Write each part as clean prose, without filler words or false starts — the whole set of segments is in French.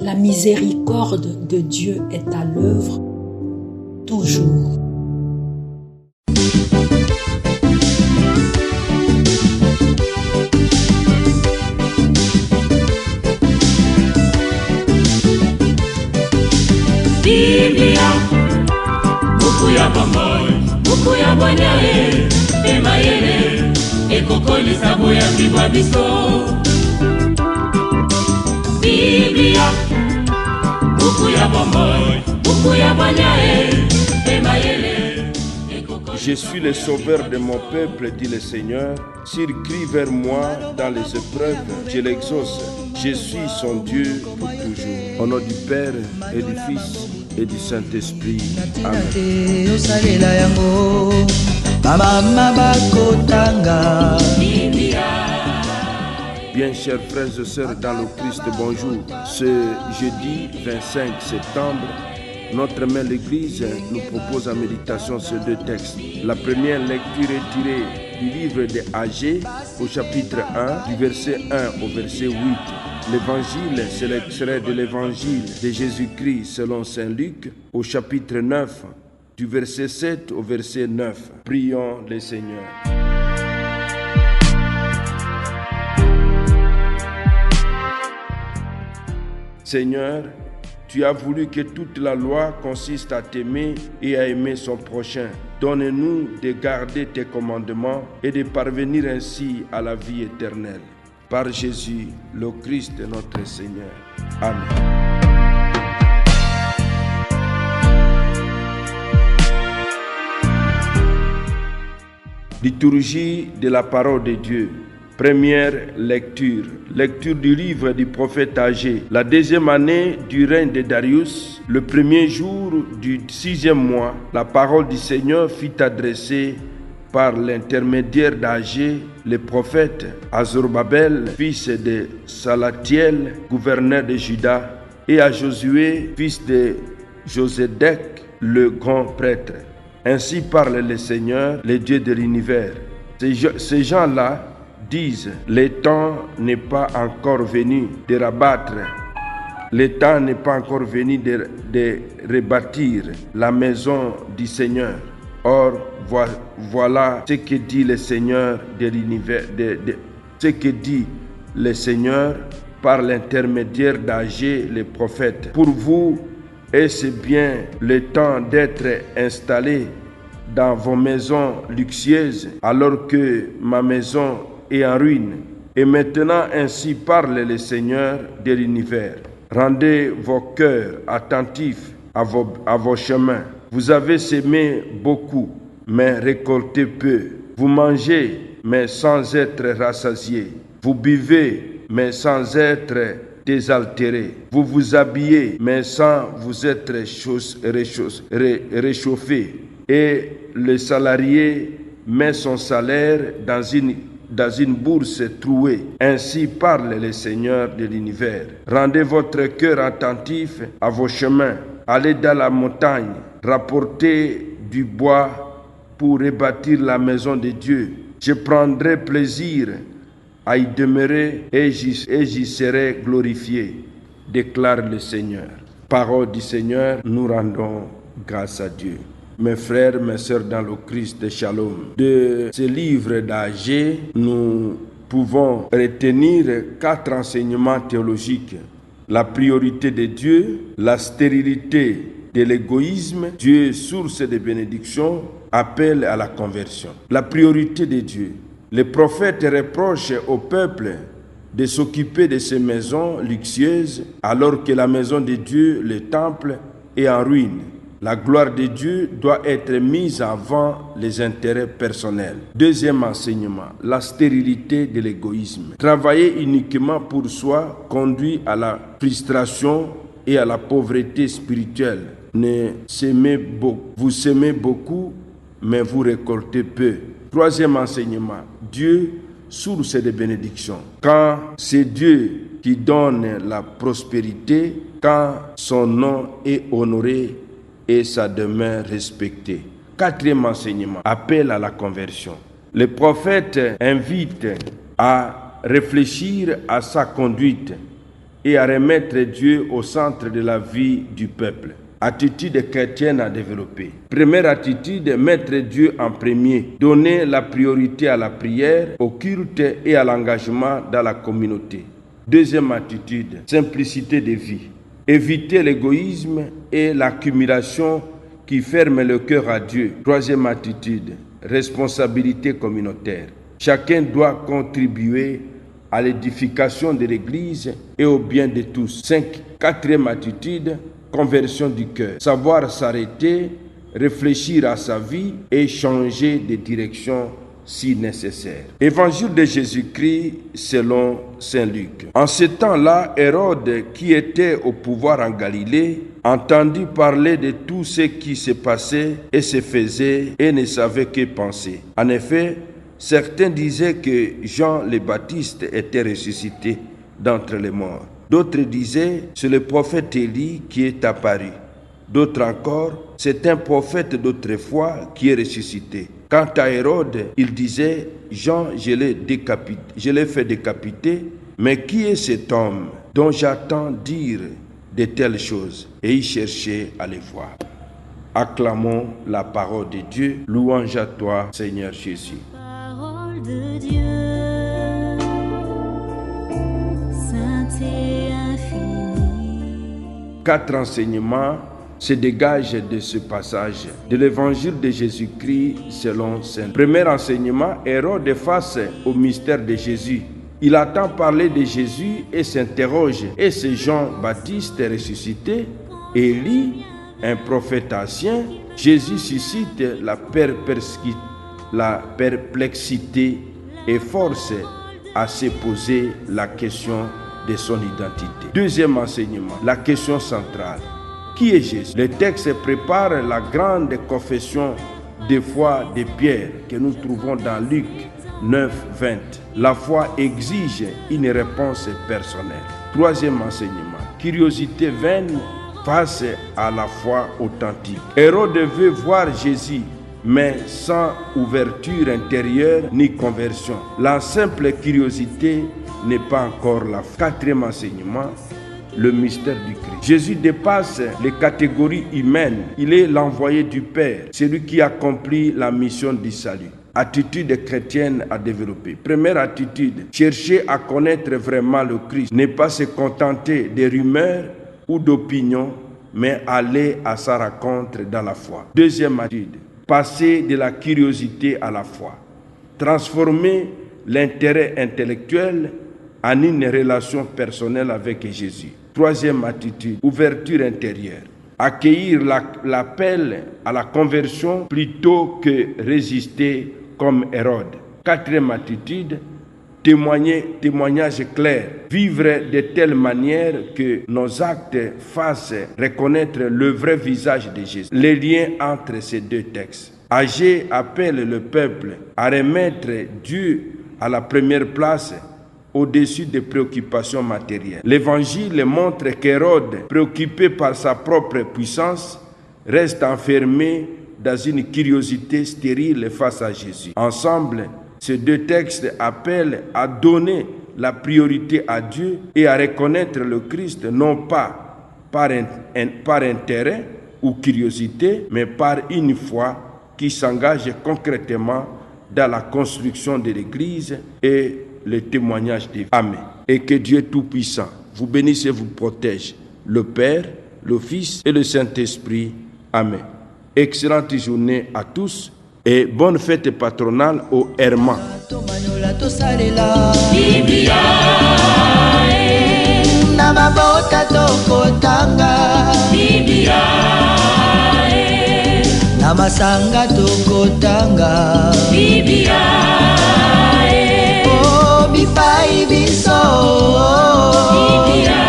La miséricorde de Dieu est à l'œuvre toujours. Biblia, buku ya bomoi, buku ya bonyae, emayele, ekokolisa boya bibwa biso. Biblia, buku ya bomoi, buku ya bonyae, emayele. Je suis le sauveur de mon peuple, dit le Seigneur. S'il crie vers moi dans les épreuves, je l'exauce. Je suis son Dieu pour toujours. Au nom du Père et du Fils et du Saint-Esprit. Amen. Bien, chers frères et sœurs dans le Christ, bonjour. Ce jeudi 25 septembre, notre mère l'Église nous propose en méditation ces deux textes. La première lecture est tirée du livre de Agé au chapitre 1, du verset 1 au verset 8. L'évangile, c'est l'extrait de l'évangile de Jésus-Christ selon saint Luc au chapitre 9, du verset 7 au verset 9. Prions le Seigneur. Seigneur, tu as voulu que toute la loi consiste à t'aimer et à aimer son prochain. Donne-nous de garder tes commandements et de parvenir ainsi à la vie éternelle. Par Jésus, le Christ notre Seigneur. Amen. Liturgie de la parole de Dieu. Première lecture. Lecture du livre du prophète Agé. La deuxième année du règne de Darius, le premier jour du 6e mois, la parole du Seigneur fut adressée par l'intermédiaire d'Agé, le prophète, à Zorobabel, fils de Salatiel, gouverneur de Juda, et à Josué, fils de Josédek, le grand prêtre. Ainsi parle le Seigneur, le Dieu de l'univers. Ces gens-là disent, le temps n'est pas encore venu de rabattre, le temps n'est pas encore venu de rebâtir la maison du Seigneur. Or, voilà ce que dit le Seigneur de l'univers, ce que dit le Seigneur par l'intermédiaire d'Agé, le prophète. Pour vous, est-ce bien le temps d'être installé dans vos maisons luxueuses, alors que ma maison est en ruine? Et maintenant, ainsi parle le Seigneur de l'univers. Rendez vos cœurs attentifs à vos chemins. Vous avez semé beaucoup, mais récolté peu. Vous mangez, mais sans être rassasié. Vous buvez, mais sans être désaltéré. Vous vous habillez, mais sans vous être réchauffé. Et le salarié met son salaire dans une bourse trouée. Ainsi parle le Seigneur de l'univers. Rendez votre cœur attentif à vos chemins. Allez dans la montagne, rapportez du bois pour rebâtir la maison de Dieu. Je prendrai plaisir à y demeurer et j'y serai glorifié, déclare le Seigneur. Parole du Seigneur, nous rendons grâce à Dieu. Mes frères, mes sœurs dans le Christ, shalom. De ce livre d'Agé, nous pouvons retenir 4 enseignements théologiques. La priorité de Dieu, la stérilité de l'égoïsme, Dieu, source de bénédiction, appelle à la conversion. La priorité de Dieu. Les prophètes reprochent au peuple de s'occuper de ces maisons luxueuses alors que la maison de Dieu, le temple, est en ruine. La gloire de Dieu doit être mise avant les intérêts personnels. Deuxième enseignement, la stérilité de l'égoïsme. Travailler uniquement pour soi conduit à la frustration et à la pauvreté spirituelle. Vous semez beaucoup, mais vous récoltez peu. Troisième enseignement, Dieu, source de bénédiction. Quand c'est Dieu qui donne la prospérité, quand son nom est honoré, et sa demeure respectée. Quatrième enseignement, appel à la conversion. Le prophète invite à réfléchir à sa conduite et à remettre Dieu au centre de la vie du peuple. Attitude chrétienne à développer. Première attitude, mettre Dieu en premier. Donner la priorité à la prière, au culte et à l'engagement dans la communauté. Deuxième attitude, simplicité de vie. Éviter l'égoïsme et l'accumulation qui ferment le cœur à Dieu. Troisième attitude, responsabilité communautaire. Chacun doit contribuer à l'édification de l'Église et au bien de tous. Quatrième attitude, conversion du cœur. Savoir s'arrêter, réfléchir à sa vie et changer de direction si nécessaire. Évangile de Jésus-Christ selon Saint Luc. En ce temps-là, Hérode, qui était au pouvoir en Galilée, entendit parler de tout ce qui se passait et se faisait et ne savait que penser. En effet, certains disaient que Jean le Baptiste était ressuscité d'entre les morts. D'autres disaient, c'est le prophète Élie qui est apparu. D'autres encore, c'est un prophète d'autrefois qui est ressuscité. Quant à Hérode, il disait, Jean, je l'ai fait décapiter, mais qui est cet homme dont j'attends dire de telles choses? Et il cherchait à les voir. Acclamons la parole de Dieu. Louange à toi, Seigneur Jésus. Parole de Dieu. Quatre enseignements se dégagent de ce passage de l'évangile de Jésus-Christ selon Saint Luc. Premier enseignement, Hérode face au mystère de Jésus. Il entend parler de Jésus et s'interroge. Est-ce Jean-Baptiste ressuscité? Élie, un prophète ancien? Jésus suscite la perplexité et force à se poser la question de son identité. Deuxième enseignement, la question centrale. Qui est Jésus? Le texte prépare la grande confession de foi de Pierre que nous trouvons dans Luc 9, 20. La foi exige une réponse personnelle. Troisième enseignement, curiosité vaine face à la foi authentique. Hérode veut voir Jésus, mais sans ouverture intérieure ni conversion. La simple curiosité n'est pas encore la foi. Quatrième enseignement, le mystère du Christ. Jésus dépasse les catégories humaines. Il est l'envoyé du Père, celui qui accomplit la mission du salut. Attitude chrétienne à développer. Première attitude, chercher à connaître vraiment le Christ. Ne pas se contenter des rumeurs ou d'opinions, mais aller à sa rencontre dans la foi. Deuxième attitude, passer de la curiosité à la foi. Transformer l'intérêt intellectuel en une relation personnelle avec Jésus. Troisième attitude, ouverture intérieure. Accueillir l'appel à la conversion plutôt que résister comme Hérode. Quatrième attitude, témoignage clair. Vivre de telle manière que nos actes fassent reconnaître le vrai visage de Jésus. Les liens entre ces deux textes. Agé appelle le peuple à remettre Dieu à la première place au-dessus des préoccupations matérielles. L'Évangile montre qu'Hérode, préoccupé par sa propre puissance, reste enfermé dans une curiosité stérile face à Jésus. Ensemble, ces deux textes appellent à donner la priorité à Dieu et à reconnaître le Christ non pas par intérêt ou curiosité, mais par une foi qui s'engage concrètement dans la construction de l'Église et le témoignage de vie. Amen. Et que Dieu Tout-Puissant vous bénisse et vous protège, le Père, le Fils et le Saint-Esprit. Amen. Excellente journée à tous et bonne fête patronale au Herman. Namasanga tokotanga Biblia Oh bipai biso Biblia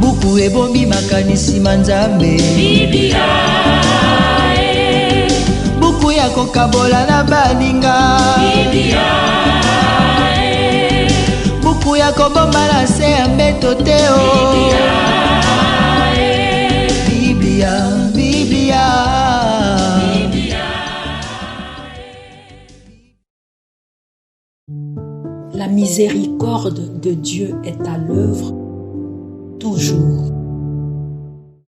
Buku ebombi makanisi manzambe Biblia Buku ya kokabola na baninga Biblia Buku ya kobomba na se ya mbeto teo Biblia La miséricorde de Dieu est à l'œuvre toujours.